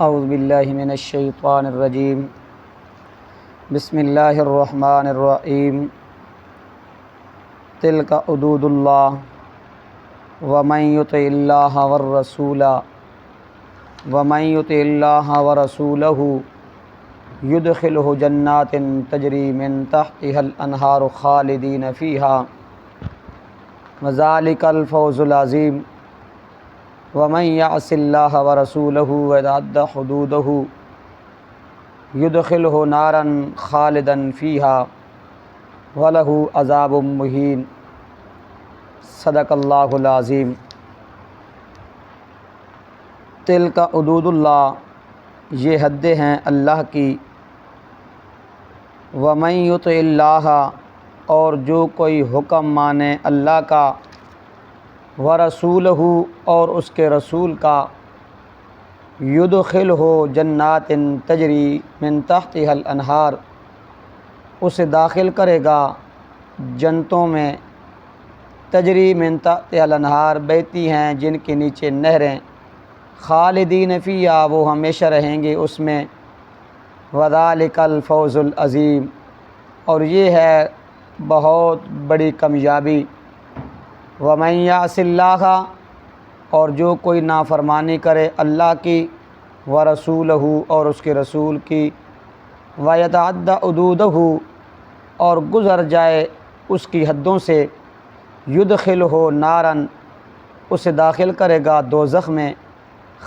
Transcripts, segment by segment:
اعوذ باللہ من الشیطان الرجیم بسم اللہ الرحمن الرحیم تلک حدود اللہ ومن یطع اللہ والرسول ورسولہ یدخلہ جنات تجری من تحتها الانہار خالدین فیہا وذالک الفوز العظیم ومن یعص اللہ ورسولہ ویتعد حدودہ یدخلہ نارا خالدا فیہا وَلَهُ عذاب مہین۔ صدق اللہ العظیم۔ تلک حدود اللہ، یہ حدیں ہیں اللہ کی۔ وَمَن یُطِعِ اللَّهَ، اور جو کوئی حکم مانے اللہ کا، وَرَسُولَهُ، اور اس کے رسول کا، یُدْخِلْہُ جنات تجری من تحتها الانہار، اسے داخل کرے گا جنتوں میں، تجری من تحتها الانہار، بہتی ہیں جن کے نیچے نہریں، خالدین فیہا، وہ ہمیشہ رہیں گے اس میں، وذالک الفوز العظیم، اور یہ ہے بہت بڑی کامیابی۔ ومن یعص اللہ، اور جو کوئی نافرمانی کرے اللہ کی، ورسولہ، اور اس کے رسول کی، ویتعد حدودہ، اور گزر جائے اس کی حدوں سے، یدخلہ نارا، اسے داخل کرے گا دوزخ میں،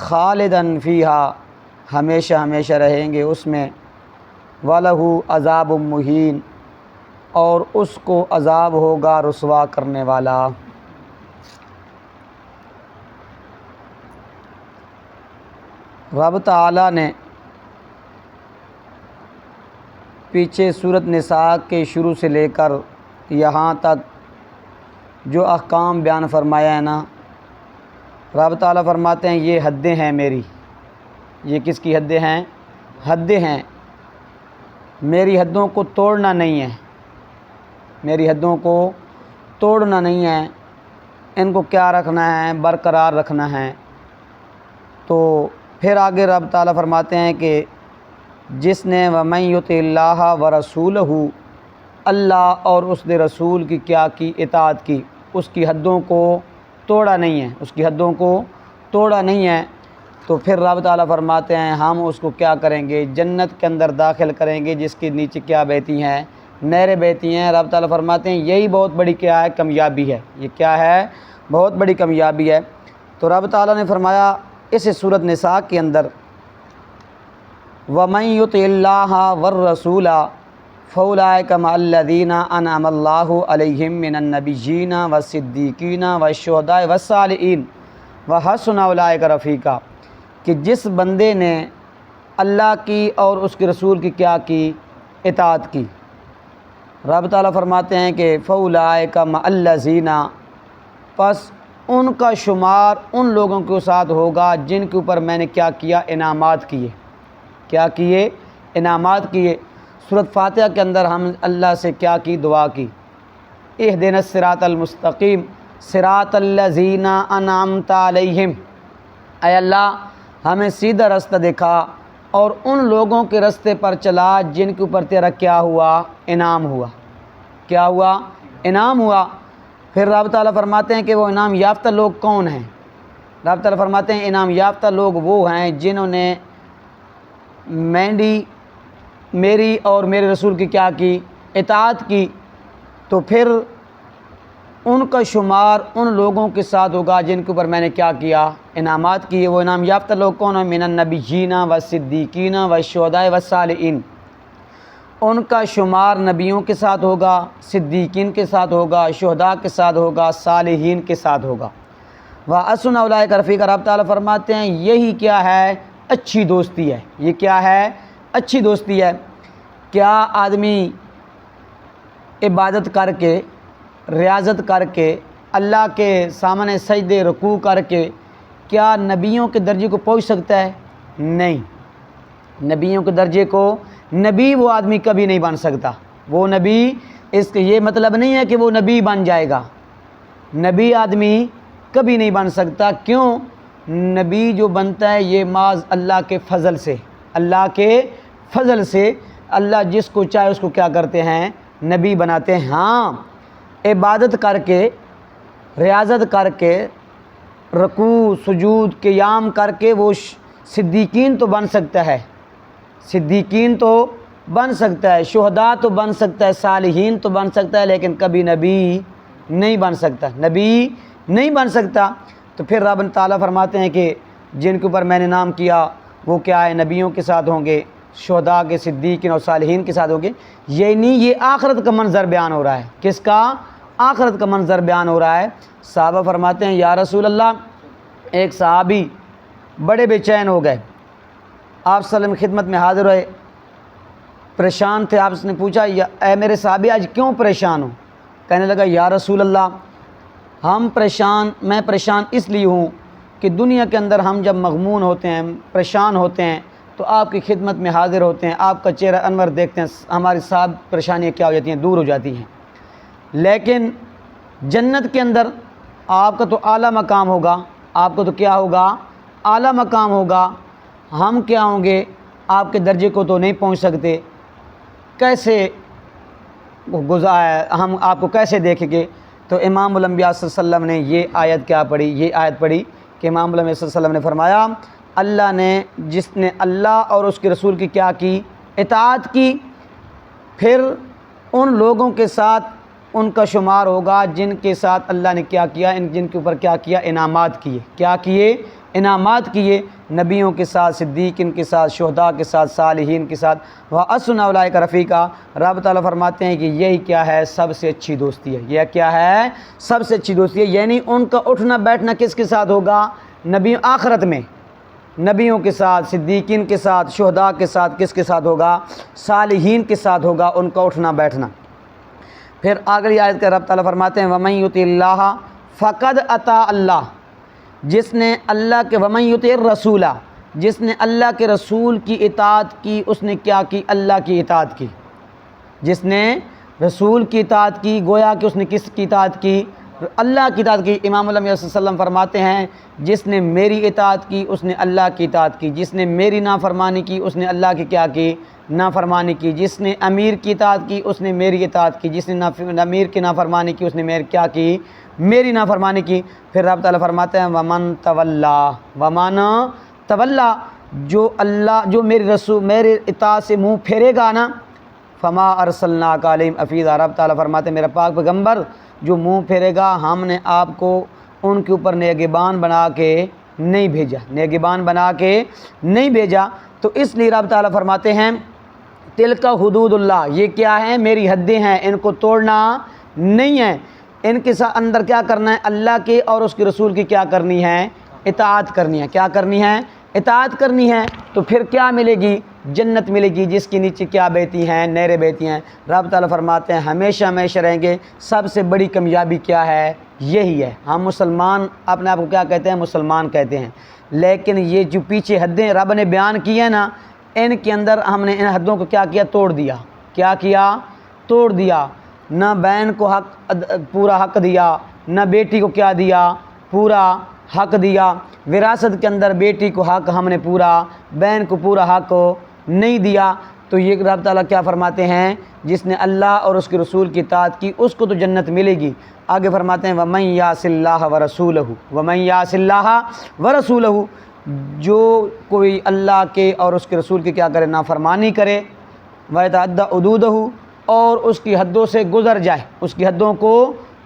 خالداً فیہا، ہمیشہ ہمیشہ رہیں گے اس میں، وَلَهُ عذاب مہین، اور اس کو عذاب ہوگا رسوا کرنے والا۔ رب تعالیٰ نے پیچھے سورۃ نساء کے شروع سے لے کر یہاں تک جو احکام بیان فرمایا ہے نا، رب تعالیٰ فرماتے ہیں یہ حدیں ہیں میری۔ یہ کس کی حدیں ہیں؟ حدیں ہیں، میری حدوں کو توڑنا نہیں ہے، میری حدوں کو توڑنا نہیں ہے، ان کو کیا رکھنا ہے؟ برقرار رکھنا ہے۔ تو پھر آگے رب تعالیٰ فرماتے ہیں کہ جس نے وَمَن یُطِعِ اللَّهَ وَرَسُولَهُ، اللہ اور اس کے رسول کی کیا کی؟ اطاعت کی، اس کی حدوں کو توڑا نہیں ہے، اس کی حدوں کو توڑا نہیں ہے، تو پھر رب تعالیٰ فرماتے ہیں ہم اس کو کیا کریں گے؟ جنت کے اندر داخل کریں گے، جس کے نیچے کیا بہتی ہیں؟ نہریں بہتی ہیں۔ رب تعالیٰ فرماتے ہیں یہی بہت بڑی کیا ہے؟ کامیابی ہے۔ یہ کیا ہے؟ بہت بڑی کامیابی ہے۔ تو رب تعالیٰ نے فرمایا اس سورۃ نساء کے اندر، وَمَن یُطِعِ اللَّهَ وَالرَّسُولَ فَأُولَٰئِکَ مَعَ الَّذِینَ أَنْعَمَ اللَّهُ عَلَیْہِم مِّنَ النَّبِیِّینَ وَالصِّدِّیقِینَ وَالشُّہَداءِ وَالصَّالِحِینَ وَحَسُنَ أُولَٰئِکَ رفیقا، کہ جس بندے نے اللہ کی اور اس کے رسول کی کیا کی؟ اطاعت کی، رب تعالیٰ فرماتے ہیں کہ فَأُولَٰئِکَ مَعَ الَّذِینَ، پس ان کا شمار ان لوگوں کے ساتھ ہوگا جن کے اوپر میں نے کیا کیا؟ انعامات کیے۔ کیا کیے؟ انعامات کیے۔ سورۃ فاتحہ کے اندر ہم اللہ سے کیا کی؟ دعا کی، اہدنا الصراط المستقیم صراط الذین انعمت علیہم، اے اللہ ہمیں سیدھا رستہ دکھا اور ان لوگوں کے رستے پر چلا جن کے اوپر تیرا کیا ہوا؟ انعام ہوا۔ کیا ہوا؟ انعام ہوا۔ پھر رب تعالیٰ فرماتے ہیں کہ وہ انعام یافتہ لوگ کون ہیں؟ رب تعالیٰ فرماتے ہیں انعام یافتہ لوگ وہ ہیں جنہوں نے میری اور میرے رسول کی کیا کی؟ اطاعت کی، تو پھر ان کا شمار ان لوگوں کے ساتھ ہوگا جن کے اوپر میں نے کیا کیا؟ انعامات کیے۔ وہ انعام یافتہ لوگ کون ہیں؟ من النبیین والصدیقین والشہداء والصالحین، ان کا شمار نبیوں کے ساتھ ہوگا، صدیقین کے ساتھ ہوگا، شہداء کے ساتھ ہوگا، صالحین کے ساتھ ہوگا۔ وَحَسُنَ أُولَٰئِکَ رفیقا، رب تعالیٰ فرماتے ہیں یہی کیا ہے؟ اچھی دوستی ہے۔ یہ کیا ہے؟ اچھی دوستی ہے۔ کیا آدمی عبادت کر کے، ریاضت کر کے، اللہ کے سامنے سجدے رکوع کر کے کیا نبیوں کے درجے کو پہنچ سکتا ہے؟ نہیں، نبیوں کے درجے کو نبی وہ آدمی کبھی نہیں بن سکتا۔ وہ نبی، اس کا یہ مطلب نہیں ہے کہ وہ نبی بن جائے گا، نبی آدمی کبھی نہیں بن سکتا۔ کیوں؟ نبی جو بنتا ہے یہ محض اللہ کے فضل سے، اللہ کے فضل سے اللہ جس کو چاہے اس کو کیا کرتے ہیں، نبی بناتے ہیں۔ ہاں عبادت کر کے، ریاضت کر کے، رکوع سجود قیام کر کے وہ صدیقین تو بن سکتا ہے، صدیقین تو بن سکتا ہے، شہداء تو بن سکتا ہے، صالحین تو بن سکتا ہے، لیکن کبھی نبی نہیں بن سکتا، نبی نہیں بن سکتا۔ تو پھر رب تعالیٰ فرماتے ہیں کہ جن کے اوپر میں نے نام کیا وہ کیا ہے، نبیوں کے ساتھ ہوں گے، شہداء کے، صدیقین اور صالحین کے ساتھ ہوں گے۔ یہ نہیں، یہ آخرت کا منظر بیان ہو رہا ہے۔ کس کا؟ آخرت کا منظر بیان ہو رہا ہے۔ صحابہ فرماتے ہیں یا رسول اللہ، ایک صحابی بڑے بے چین ہو گئے، آپ صلی اللہ علیہ وسلم کی خدمت میں حاضر ہوئے، پریشان تھے۔ آپ نے پوچھا اے میرے صحابی آج کیوں پریشان ہو؟ کہنے لگا یا رسول اللہ میں پریشان اس لیے ہوں کہ دنیا کے اندر ہم جب مغمون ہوتے ہیں، پریشان ہوتے ہیں تو آپ کی خدمت میں حاضر ہوتے ہیں، آپ کا چہرہ انور دیکھتے ہیں، ہماری سب پریشانیاں کیا ہو جاتی ہیں، دور ہو جاتی ہیں۔ لیکن جنت کے اندر آپ کا تو اعلیٰ مقام ہوگا، آپ کو تو کیا ہوگا، اعلیٰ مقام ہوگا، ہم کیا ہوں گے، آپ کے درجے کو تو نہیں پہنچ سکتے، کیسے ہم آپ کو کیسے دیکھیں گے؟ تو امام الانبیاء صلی اللہ علیہ وسلم نے یہ آیت کیا پڑھی، یہ آیت پڑھی کہ امام الانبیاء صلی اللہ علیہ وسلم نے فرمایا اللہ نے، جس نے اللہ اور اس کے رسول کی کیا کی، اطاعت کی، پھر ان لوگوں کے ساتھ ان کا شمار ہوگا جن کے ساتھ اللہ نے کیا کیا، جن کے اوپر کیا کیا، انعامات کیے، کیا کیے، انعامات کیے، نبیوں کے ساتھ، صدیقین کے ساتھ، شہداء کے ساتھ، صالحین کے ساتھ، وَحَسُنَ أُولَٰئِكَ رَفِیقًا۔ رب تعالیٰ فرماتے ہیں کہ یہی کیا ہے، سب سے اچھی دوستی ہے، یہ کیا ہے، سب سے اچھی دوستی ہے۔ یعنی ان کا اٹھنا بیٹھنا کس کے ساتھ ہوگا، نبی آخرت میں، نبیوں کے ساتھ، صدیقین کے ساتھ، شہداء کے ساتھ، کس کے ساتھ ہوگا، صالحین کے ساتھ ہوگا ان کا اٹھنا بیٹھنا۔ پھر اگلی آیت کا رب تعالیٰ فرماتے ہیں وَمَن يُطِعِ اللَّهَ فَقَدْ أَطَاعَ اللَّهَ، جس نے اللہ کے، وَمَن يُطِعِ الرَّسُولَ، جس نے اللہ کے رسول کی اطاعت کی، اس نے کیا کی، اللہ کی اطاعت کی۔ جس نے رسول کی اطاعت کی، گویا کہ اس نے کس کی اطاعت کی، اللہ کی اطاعت کی۔ امام الانبیاء صلی اللہ علیہ وسلم فرماتے ہیں جس نے میری اطاعت کی اس نے اللہ کی اطاعت کی، جس نے میری نافرمانی کی اس نے اللہ کی کیا کی، نافرمانی کی، جس نے امیر کی اطاعت کی اس نے میری اطاعت کی، جس نے امیر کی نافرمانی کی اس نے میری کیا کی، میری نافرمانی کی۔ پھر رب تعالیٰ فرماتے ہیں ومن تولا، جو میری رسول، میرے اطاعت سے منہ پھیرے گا نا، فما ارسلناک علیہم حفیظا، رب تعالیٰ فرماتے ہیں میرا پاک پیغمبر جو منہ پھیرے گا ہم نے آپ کو ان کے اوپر نگہبان بنا کے نہیں بھیجا، نگہبان بنا کے نہیں بھیجا۔ تو اس لیے رب تعالیٰ فرماتے ہیں تلک حدود اللہ، یہ کیا ہے، میری حدیں ہیں، ان کو توڑنا نہیں ہے، ان کے ساتھ اندر کیا کرنا ہے، اللہ کے اور اس کے رسول کی کیا کرنی ہے، اطاعت کرنی ہے، کیا کرنی ہے، اطاعت کرنی ہے۔ تو پھر کیا ملے گی، جنت ملے گی جس کے نیچے کیا بہتی ہیں، نہریں بہتی ہیں۔ رب تعالیٰ فرماتے ہیں ہمیشہ ہمیشہ رہیں گے۔ سب سے بڑی کامیابی کیا ہے، یہی ہے۔ ہم مسلمان اپنے آپ کو کیا کہتے ہیں، مسلمان کہتے ہیں، لیکن یہ جو پیچھے حدیں رب نے بیان کی ہیں نا، ان کے اندر ہم نے ان حدوں کو کیا کیا، توڑ دیا، کیا کیا، توڑ دیا۔ نہ بہن کو حق، پورا حق دیا، نہ بیٹی کو کیا دیا، پورا حق دیا۔ وراثت کے اندر بیٹی کو حق ہم نے پورا، بہن کو پورا حق نہیں دیا۔ تو یہ رب تعالیٰ کیا فرماتے ہیں، جس نے اللہ اور اس کے رسول کی اطاعت کی اس کو تو جنت ملے گی۔ آگے فرماتے ہیں وَمَن يَعْصِ اللَّهَ وَرَسُولَهُ، وَمَن يَعْصِ اللَّهَ وَرَسُولَهُ، جو کوئی اللہ کے اور اس کے رسول کی کیا کرے، نافرمانی کرے، وَيَتَعَدَّ حُدُودَهُ، اور اس کی حدوں سے گزر جائے، اس کی حدوں کو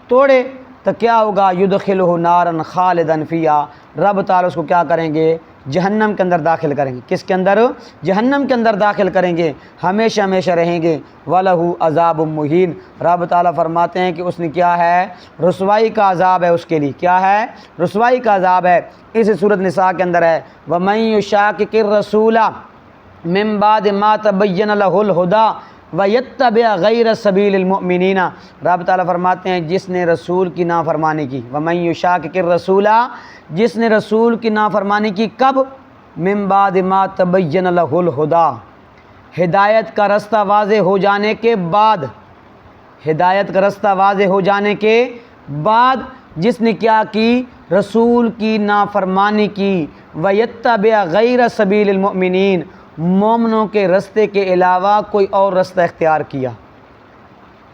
توڑے، تو کیا ہوگا، يُدْخِلُهُ نَارًا خَالِدًا فِيهَا، رب تعالیٰ اس کو کیا کریں گے، جہنم کے اندر داخل کریں گے۔ کس کے اندر، جہنم کے اندر داخل کریں گے، ہمیشہ ہمیشہ رہیں گے۔ وَلَهُ عَذَابٌ مُّهِينٌ، رب تعالیٰ فرماتے ہیں کہ اس نے کیا ہے، رسوائی کا عذاب ہے اس کے لیے، کیا ہے، رسوائی کا عذاب ہے۔ اس سورۃ نساء کے اندر ہے وَمَن يُشَاقِقِ الرَّسُولَ مِن بَعْدِ مَا تَبَيَّنَ لَهُ الْهُدَىٰ وَيَتَّبِعْ غَيْرَ سَبِيلِ الْمُؤْمِنِينَ، رب تعالیٰ فرماتے ہیں جس نے رسول کی نافرمانی کی، وَمَن يُشَاقِقِ الرَّسُولَ، جس نے رسول کی نافرمانی کی، کب، مِن بَعْدِ مَا تَبَيَّنَ لَهُ الْهُدَىٰ، ہدایت کا رستہ واضح ہو جانے کے بعد، ہدایت کا رستہ واضح ہو جانے کے بعد، جس نے کیا کی، رسول کی نافرمانی کی، وَيَتَّبِعْ غَيْرَ سَبِيلِ الْمُؤْمِنِينَ، مومنوں کے رستے کے علاوہ کوئی اور رستہ اختیار کیا،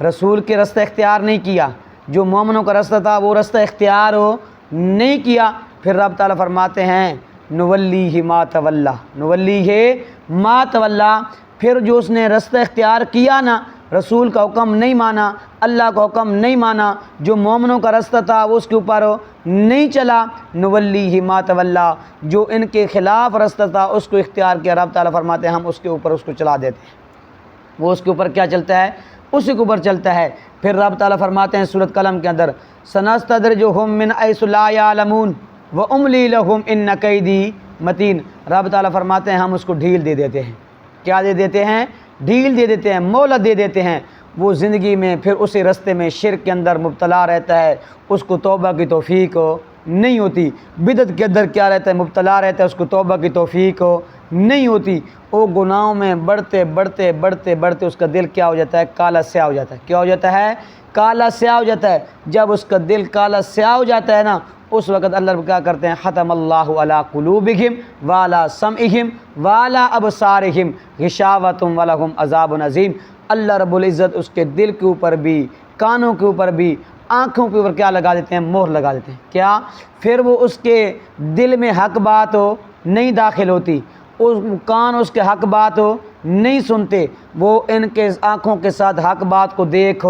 رسول کے رستہ اختیار نہیں کیا، جو مومنوں کا رستہ تھا وہ رستہ اختیار نہیں کیا، پھر رب تعالیٰ فرماتے ہیں نولیہ ما تولی، نولیہ ما تولی، پھر جو اس نے رستہ اختیار کیا نا، رسول کا حکم نہیں مانا، اللہ کا حکم نہیں مانا، جو مومنوں کا رستہ تھا وہ اس کے اوپر نہیں چلا، نولیہ ما تولی، جو ان کے خلاف رستہ تھا اس کو اختیار کیا، رب تعالیٰ فرماتے ہیں ہم اس کے اوپر اس کو چلا دیتے ہیں، وہ اس کے اوپر کیا چلتا ہے، اسی کے اوپر چلتا ہے۔ پھر رب تعالیٰ فرماتے ہیں سورۃ قلم کے اندر سنستدرجہم من حیث لا یعلمون واملی لہم ان کیدی متین، رب تعالیٰ فرماتے ہیں ہم اس کو ڈھیل دے دیتے ہیں، کیا دے دیتے ہیں، ڈھیل دے دیتے ہیں، مہلت دے دیتے ہیں، وہ زندگی میں پھر اسی رستے میں شرک کے اندر مبتلا رہتا ہے، اس کو توبہ کی توفیق نہیں ہوتی، بدعت کے اندر کیا رہتا ہے، مبتلا رہتا ہے، اس کو توبہ کی توفیق نہیں ہوتی، وہ گناہوں میں بڑھتے بڑھتے بڑھتے بڑھتے اس کا دل کیا ہو جاتا ہے، کالا سیاہ ہو جاتا ہے، کیا ہو جاتا ہے، کالا سیاہ ہو جاتا ہے۔ جب اس کا دل کالا سیاہ ہو جاتا ہے نا، اس وقت اللہ رب کیا کرتے ہیں، ختم اللہ علی قلوبہم وعلی سمعہم وعلی ابصارہم غشاوۃ ولہم عذاب عظیم، اللہ رب العزت اس کے دل کے اوپر بھی، کانوں کے اوپر بھی، آنکھوں کے اوپر کیا لگا دیتے ہیں، مہر لگا دیتے ہیں، کیا، پھر وہ اس کے دل میں حق بات نہیں داخل ہوتی، اس کان اس کے حق بات نہیں سنتے، وہ ان کے آنکھوں کے ساتھ حق بات کو دیکھ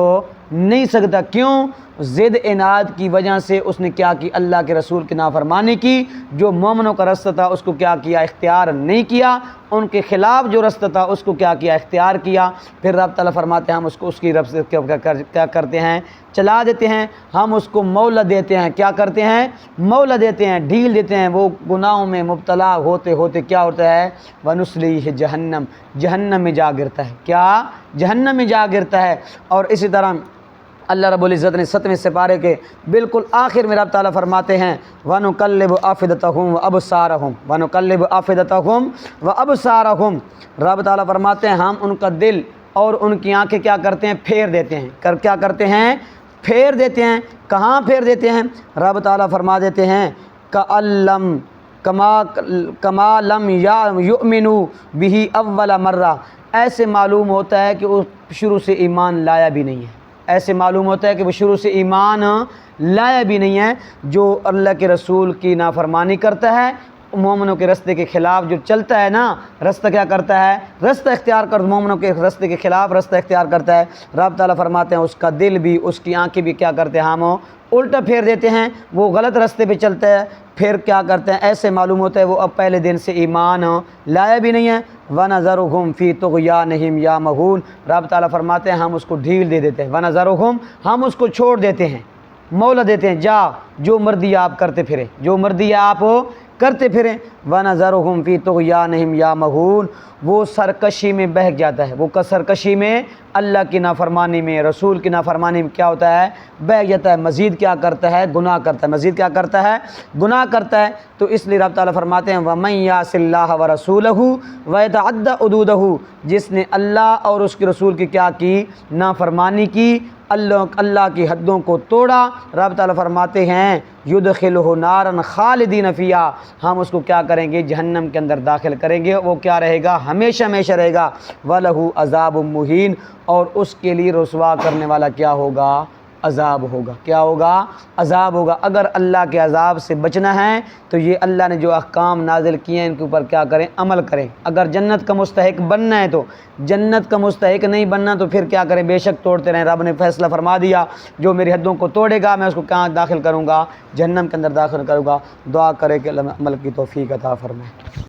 نہیں سکتا، کیوں، ضد عناد کی وجہ سے اس نے کیا کی، اللہ کے رسول کی نافرمانی کی، جو مومنوں کا رستہ تھا اس کو کیا کیا، اختیار نہیں کیا، ان کے خلاف جو رستہ تھا اس کو کیا کیا، اختیار کیا۔ پھر رب تعالیٰ فرماتے ہیں ہم اس کو اس کی رب سے کیا کرتے ہیں، چلا دیتے ہیں، ہم اس کو مہلت دیتے ہیں، کیا کرتے ہیں، مہلت دیتے ہیں، ڈھیل دیتے ہیں، وہ گناہوں میں مبتلا ہوتے ہوتے کیا ہوتا ہے، وَنُصْلِيهِ جہنم، جہنم میں جا گرتا ہے، کیا، جہنم میں جا گرتا ہے۔ اور اسی طرح اللہ رب العزت نے 7ویں سپارے کے بالکل آخر میں رب تعالیٰ فرماتے ہیں وَنُقَلِّبُ أَفْئِدَتَهُمْ وَأَبْصَارَهُمْ وَنُقَلِّبُ أَفْئِدَتَهُمْ وَأَبْصَارَهُمْ، رب تعالیٰ فرماتے ہیں ہم ان کا دل اور ان کی آنکھیں کیا کرتے ہیں، پھیر دیتے ہیں، کیا کرتے ہیں، پھیر دیتے ہیں، کہاں پھیر دیتے ہیں، رب تعالیٰ فرما دیتے ہیں کما لم یؤمنوا بہ اول مرہ، ایسے معلوم ہوتا ہے کہ وہ شروع سے ایمان لایا بھی نہیں ہے، ایسے معلوم ہوتا ہے کہ وہ شروع سے ایمان لایا بھی نہیں ہے، جو اللہ کے رسول کی نافرمانی کرتا ہے، مومنوں کے رستے کے خلاف جو چلتا ہے نا، رستہ کیا کرتا ہے، رستہ اختیار کر، مومنوں کے رستے کے خلاف رستہ اختیار کرتا ہے، رب تعالیٰ فرماتے ہیں اس کا دل بھی، اس کی آنکھیں بھی کیا کرتے ہیں، ہم الٹا پھیر دیتے ہیں، وہ غلط رستے پہ چلتا ہے، پھر کیا کرتے ہیں، ایسے معلوم ہوتا ہے وہ اب پہلے دن سے ایمان لایا بھی نہیں ہے۔ وَنَذَرُهُمْ فِي طُغْيَانِهِمْ يَعْمَهُونَ، رب تعالیٰ فرماتے ہیں ہم اس کو ڈھیل دے دیتے ہیں، وَنَذَرُهُمْ، ہم اس کو چھوڑ دیتے ہیں، مہلت دیتے ہیں، جا جو مرضی آپ کرتے پھریں، جو مرضی آپ کرتے پھریں، وَنَذَرُهُمْ فِي طُغْيَانِهِمْ يَعْمَهُونَ، وہ سرکشی میں بہک جاتا ہے، وہ سرکشی میں، اللہ کی نافرمانی میں، رسول کی نافرمانی میں کیا ہوتا ہے، بہک جاتا ہے، مزید کیا کرتا ہے، گناہ کرتا ہے، مزید کیا کرتا ہے، گناہ کرتا ہے۔ تو اس لیے رب تعالیٰ فرماتے ہیں وَمَن يَعْصِ اللَّهَ وَرَسُولَهُ وَيَتَعَدَّ حُدُودَهُ، جس نے اللہ اور اس کے رسول کی کیا کی، نافرمانی کی، اللہ کی حدوں کو توڑا، رب تعالیٰ فرماتے ہیں یدخلہ نارا خالدین فیہا، ہم اس کو کیا کریں گے، جہنم کے اندر داخل کریں گے، وہ کیا رہے گا، ہمیشہ ہمیشہ رہے گا، وَلَهُ عَذَابٌ مُّہِینٌ، اور اس کے لیے رسوا کرنے والا کیا ہوگا، عذاب ہوگا، کیا ہوگا، عذاب ہوگا۔ اگر اللہ کے عذاب سے بچنا ہے تو یہ اللہ نے جو احکام نازل کیے ہیں ان کے اوپر کیا کریں، عمل کریں۔ اگر جنت کا مستحق بننا ہے تو، جنت کا مستحق نہیں بننا تو پھر کیا کریں، بے شک توڑتے رہیں، رب نے فیصلہ فرما دیا جو میری حدوں کو توڑے گا میں اس کو کہاں داخل کروں گا، جہنم کے اندر داخل کروں گا۔ دعا کرے کہ اللہ عمل کی توفیق عطا فرمائے۔